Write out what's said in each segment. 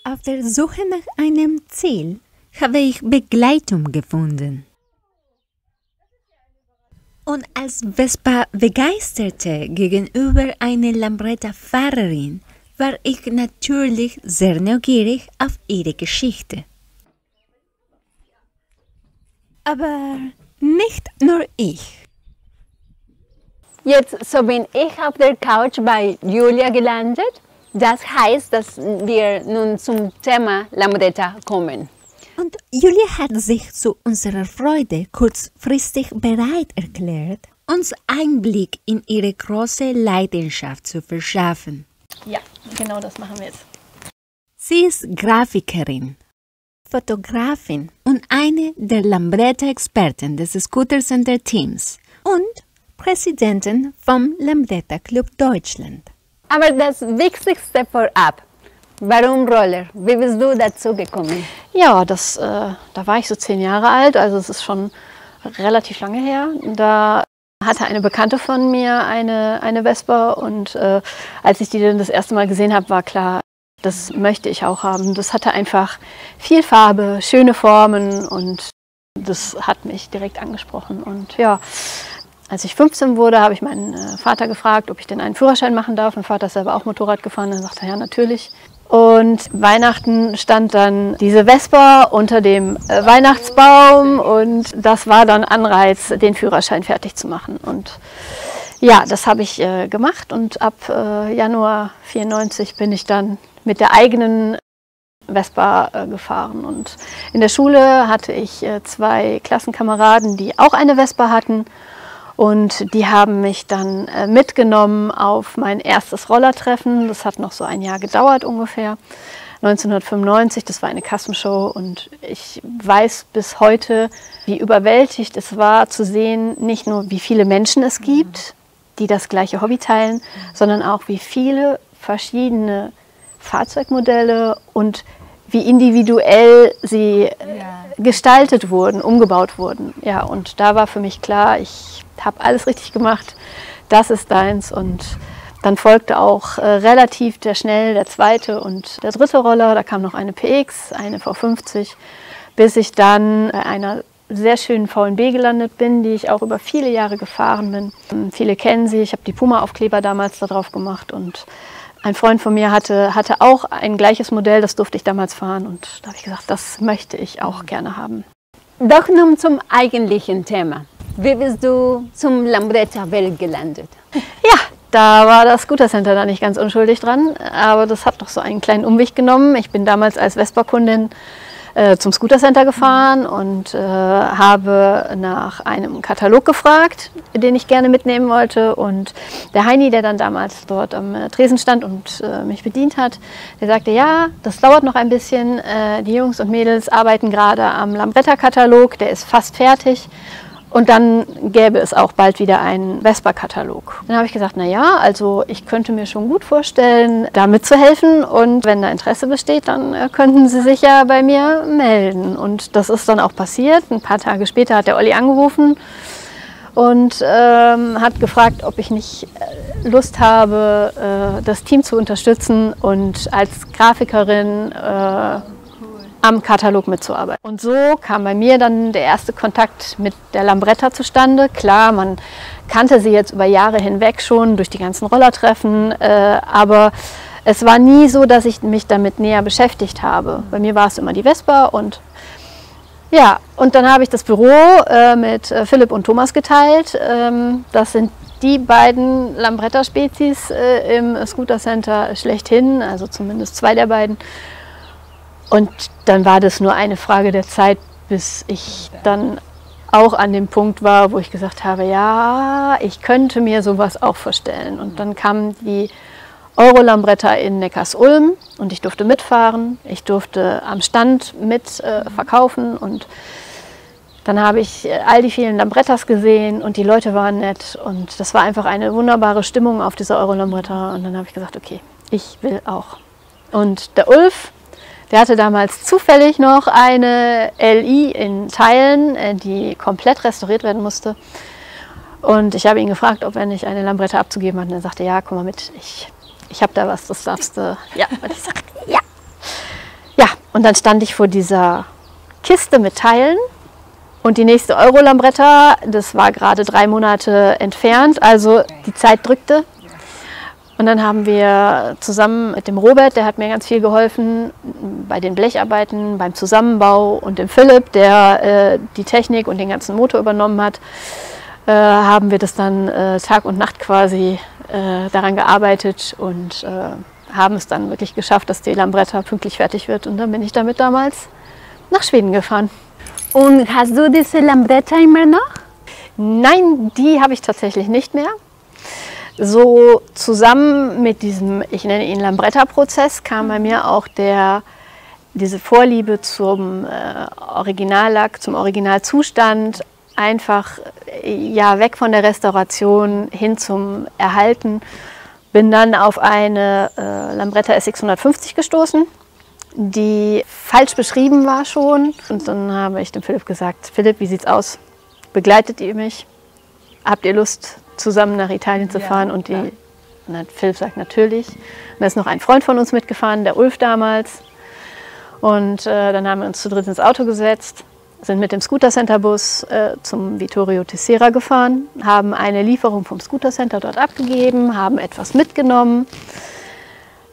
Auf der Suche nach einem Ziel habe ich Begleitung gefunden. Und als Vespa-Begeisterte gegenüber einer Lambretta-Fahrerin war ich natürlich sehr neugierig auf ihre Geschichte. Aber nicht nur ich. Jetzt so bin ich auf der Couch bei Julia gelandet. Das heißt, dass wir nun zum Thema Lambretta kommen. Und Julia hat sich zu unserer Freude kurzfristig bereit erklärt, uns Einblick in ihre große Leidenschaft zu verschaffen. Ja, genau das machen wir jetzt. Sie ist Grafikerin, Fotografin und eine der Lambretta-Experten des Scooter Center Teams und Präsidentin vom Lambretta Club Deutschland. Aber das Wichtigste vorab, warum Roller? Wie bist du dazu gekommen? Ja, da war ich so 10 Jahre alt, also es ist schon relativ lange her. Da hatte eine Bekannte von mir eine Vespa und als ich die dann das erste Mal gesehen habe, war klar, das möchte ich auch haben. Das hatte einfach viel Farbe, schöne Formen und das hat mich direkt angesprochen. Und ja, als ich 15 wurde, habe ich meinen Vater gefragt, ob ich denn einen Führerschein machen darf. Mein Vater ist selber auch Motorrad gefahren, dann sagte er, ja, natürlich. Und Weihnachten stand dann diese Vespa unter dem Weihnachtsbaum und das war dann Anreiz, den Führerschein fertig zu machen. Und ja, das habe ich gemacht und ab Januar 94 bin ich dann mit der eigenen Vespa gefahren. Und in der Schule hatte ich 2 Klassenkameraden, die auch eine Vespa hatten. Und die haben mich dann mitgenommen auf mein erstes Rollertreffen. Das hat noch so ein Jahr gedauert ungefähr. 1995, das war eine Kassenshow und ich weiß bis heute, wie überwältigt es war zu sehen, nicht nur wie viele Menschen es gibt, die das gleiche Hobby teilen, sondern auch wie viele verschiedene Fahrzeugmodelle und wie individuell sie gestaltet wurden, umgebaut wurden. Ja, und da war für mich klar, ich habe alles richtig gemacht, das ist deins. Und dann folgte auch relativ schnell der zweite und der dritte Roller. Da kam noch eine PX, eine V50, bis ich dann bei einer sehr schönen VNB gelandet bin, die ich auch über viele Jahre gefahren bin. Viele kennen sie, ich habe die Puma-Aufkleber damals da drauf gemacht und ein Freund von mir hatte auch ein gleiches Modell, das durfte ich damals fahren und da habe ich gesagt, das möchte ich auch gerne haben. Doch nun zum eigentlichen Thema. Wie bist du zum Lambretta-Welt gelandet? Ja, da war das Scooter Center da nicht ganz unschuldig dran, aber das hat noch so einen kleinen Umweg genommen. Ich bin damals als Vespa-Kundin zum Scooter Center gefahren und habe nach einem Katalog gefragt, den ich gerne mitnehmen wollte. Und der Heini, der dann damals dort am Tresen stand und mich bedient hat, der sagte, ja, das dauert noch ein bisschen. Die Jungs und Mädels arbeiten gerade am Lambretta-Katalog, der ist fast fertig. Und dann gäbe es auch bald wieder einen Vespa-Katalog. Dann habe ich gesagt, na ja, also ich könnte mir schon gut vorstellen, da mitzuhelfen. Und wenn da Interesse besteht, dann könnten Sie sich ja bei mir melden. Und das ist dann auch passiert. Ein paar Tage später hat der Olli angerufen und hat gefragt, ob ich nicht Lust habe, das Team zu unterstützen und als Grafikerin am Katalog mitzuarbeiten. Und so kam bei mir dann der erste Kontakt mit der Lambretta zustande. Klar, man kannte sie jetzt über Jahre hinweg schon durch die ganzen Rollertreffen, aber es war nie so, dass ich mich damit näher beschäftigt habe. Bei mir war es immer die Vespa und ja, und dann habe ich das Büro mit Philipp und Thomas geteilt. Das sind die beiden Lambretta-Spezies im Scooter Center schlechthin, also zumindest 2 der beiden. Und dann war das nur eine Frage der Zeit, bis ich dann auch an dem Punkt war, wo ich gesagt habe, ja, ich könnte mir sowas auch vorstellen. Und dann kam die Euro-Lambretta in Neckarsulm und ich durfte mitfahren. Ich durfte am Stand mit verkaufen und dann habe ich all die vielen Lambrettas gesehen und die Leute waren nett. Und das war einfach eine wunderbare Stimmung auf dieser Euro-Lambretta. Und dann habe ich gesagt, okay, ich will auch. Und der Ulf, der hatte damals zufällig noch eine LI in Teilen, die komplett restauriert werden musste. Und ich habe ihn gefragt, ob er nicht eine Lambretta abzugeben hat. Und er sagte, ja, komm mal mit, ich habe da was, das darfst du. Ja, und ich sagte, ja. Ja, und dann stand ich vor dieser Kiste mit Teilen und die nächste Euro-Lambretta, das war gerade 3 Monate entfernt, also die Zeit drückte. Und dann haben wir zusammen mit dem Robert, der hat mir ganz viel geholfen bei den Blecharbeiten, beim Zusammenbau, und dem Philipp, der die Technik und den ganzen Motor übernommen hat, haben wir das dann Tag und Nacht quasi daran gearbeitet und haben es dann wirklich geschafft, dass die Lambretta pünktlich fertig wird. Und dann bin ich damit damals nach Schweden gefahren. Und hast du diese Lambretta immer noch? Nein, die habe ich tatsächlich nicht mehr. So zusammen mit diesem, ich nenne ihn Lambretta-Prozess, kam bei mir auch diese Vorliebe zum Originallack, zum Originalzustand, einfach ja, weg von der Restauration hin zum Erhalten. Bin dann auf eine Lambretta SX150 gestoßen, die falsch beschrieben war schon. Und dann habe ich dem Philipp gesagt, Philipp, wie sieht's aus? Begleitet ihr mich? Habt ihr Lust, zusammen nach Italien zu fahren? Und Philipp sagt natürlich. Und da ist noch ein Freund von uns mitgefahren, der Ulf damals. Und dann haben wir uns zu dritt ins Auto gesetzt, sind mit dem Scooter-Center-Bus zum Vittorio Tessera gefahren, haben eine Lieferung vom Scooter-Center dort abgegeben, haben etwas mitgenommen.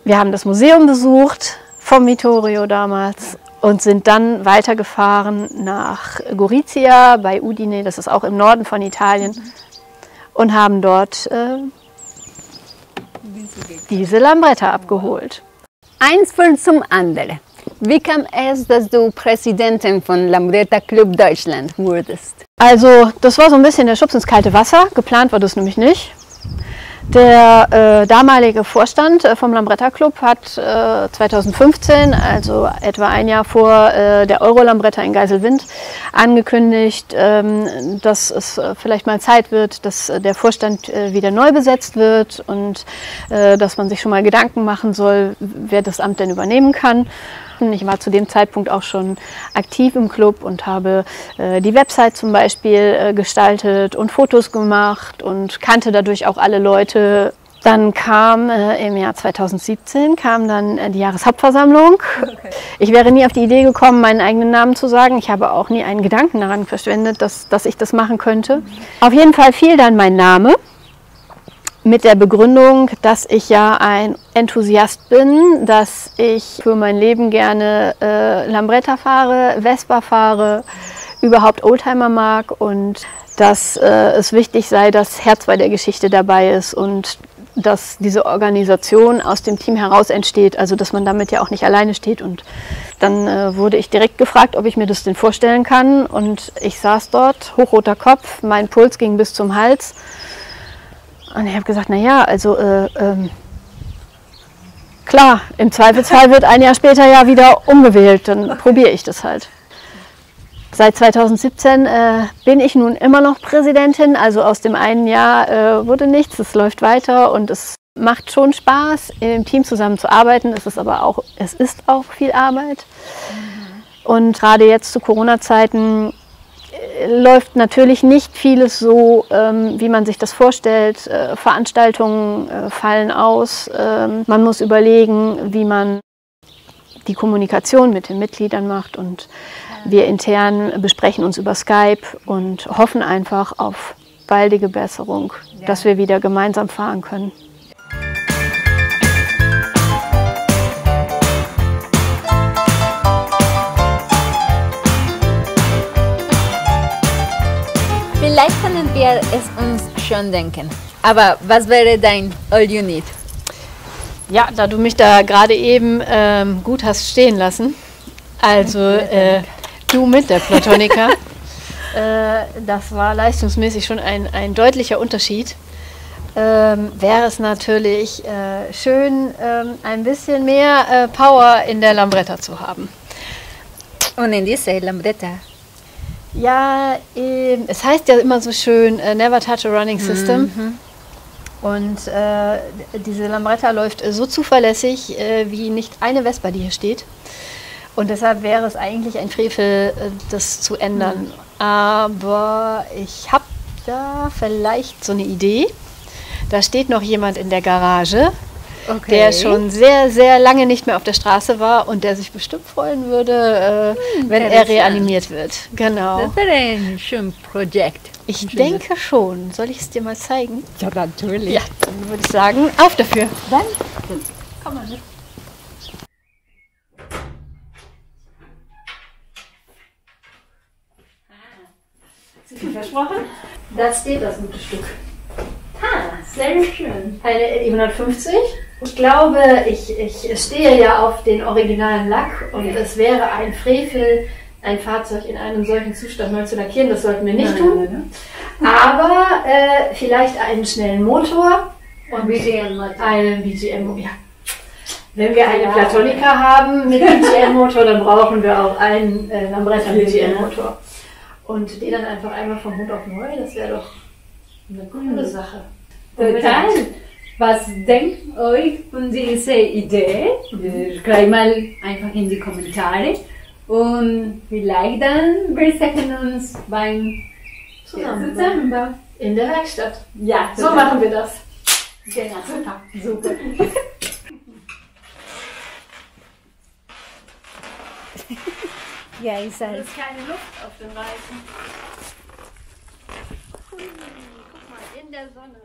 Wir haben das Museum besucht, vom Vittorio damals, und sind dann weitergefahren nach Gorizia bei Udine, das ist auch im Norden von Italien, und haben dort diese Lambretta abgeholt. Eins führt zum anderen. Wie kam es, dass du Präsidentin von Lambretta Club Deutschland wurdest? Also das war so ein bisschen der Schubs ins kalte Wasser, geplant war das nämlich nicht. Der damalige Vorstand vom Lambretta Club hat 2015, also etwa ein Jahr vor der Euro-Lambretta in Geiselwind, angekündigt, dass es vielleicht mal Zeit wird, dass der Vorstand wieder neu besetzt wird und dass man sich schon mal Gedanken machen soll, wer das Amt denn übernehmen kann. Ich war zu dem Zeitpunkt auch schon aktiv im Club und habe die Website zum Beispiel gestaltet und Fotos gemacht und kannte dadurch auch alle Leute. Dann kam im Jahr 2017 die Jahreshauptversammlung. Okay. Ich wäre nie auf die Idee gekommen, meinen eigenen Namen zu sagen. Ich habe auch nie einen Gedanken daran verschwendet, dass ich das machen könnte. Auf jeden Fall fiel dann mein Name. Mit der Begründung, dass ich ja ein Enthusiast bin, dass ich für mein Leben gerne Lambretta fahre, Vespa fahre, überhaupt Oldtimer mag und dass es wichtig sei, dass Herz bei der Geschichte dabei ist und dass diese Organisation aus dem Team heraus entsteht, also dass man damit ja auch nicht alleine steht. Und dann wurde ich direkt gefragt, ob ich mir das denn vorstellen kann, und ich saß dort, hochroter Kopf, mein Puls ging bis zum Hals. Und ich habe gesagt, naja, also klar, im Zweifelsfall wird ein Jahr später ja wieder umgewählt, dann probiere ich das halt. Seit 2017 bin ich nun immer noch Präsidentin, also aus dem einen Jahr wurde nichts, es läuft weiter und es macht schon Spaß, im Team zusammen zu arbeiten, es ist auch viel Arbeit. Und gerade jetzt zu Corona-Zeiten läuft natürlich nicht vieles so, wie man sich das vorstellt. Veranstaltungen fallen aus. Man muss überlegen, wie man die Kommunikation mit den Mitgliedern macht. Und wir intern besprechen uns über Skype und hoffen einfach auf baldige Besserung, dass wir wieder gemeinsam fahren können. Vielleicht können wir es uns schon denken. Aber was wäre dein All You Need? Ja, da du mich da gerade eben gut hast stehen lassen, also du mit der Platonica, das war leistungsmäßig schon ein deutlicher Unterschied. Wäre es natürlich schön, ein bisschen mehr Power in der Lambretta zu haben. Und in dieser Lambretta? Ja, es heißt ja immer so schön, never touch a running system. Und diese Lambretta läuft so zuverlässig wie nicht eine Vespa, die hier steht. Und deshalb wäre es eigentlich ein Frevel, das zu ändern. Aber ich habe da vielleicht so eine Idee. Da steht noch jemand in der Garage, Okay. der schon sehr, sehr lange nicht mehr auf der Straße war und der sich bestimmt freuen würde, wenn er reanimiert wird. Genau. Das wäre ein schönes Projekt. Ich denke schon. Soll ich es dir mal zeigen? Ja, natürlich. Ja, dann würde ich sagen, auf dafür. Dann, komm mal mit. Versprochen? Da steht das gute Stück. Sehr schön. Eine E150. Ich glaube, ich stehe ja auf den originalen Lack und es wäre ein Frevel, ein Fahrzeug in einem solchen Zustand neu zu lackieren. Das sollten wir nicht tun. Aber vielleicht einen schnellen Motor und einen BGM-Motor. Ja. Wenn wir eine Platonica haben mit BGM-Motor, dann brauchen wir auch einen Lambretta BGM-Motor. Und die dann einfach einmal vom Hund auf neu, das wäre doch eine coole Sache. Total. Was denkt euch von dieser Idee? Schreibt mal einfach in die Kommentare und vielleicht dann wir sehen uns beim Zusammenbau. In der Werkstatt. Ja, So machen wir das. Genau, super. Ja, ich sage. Es ist keine Luft auf den Reifen. Guck mal, in der Sonne.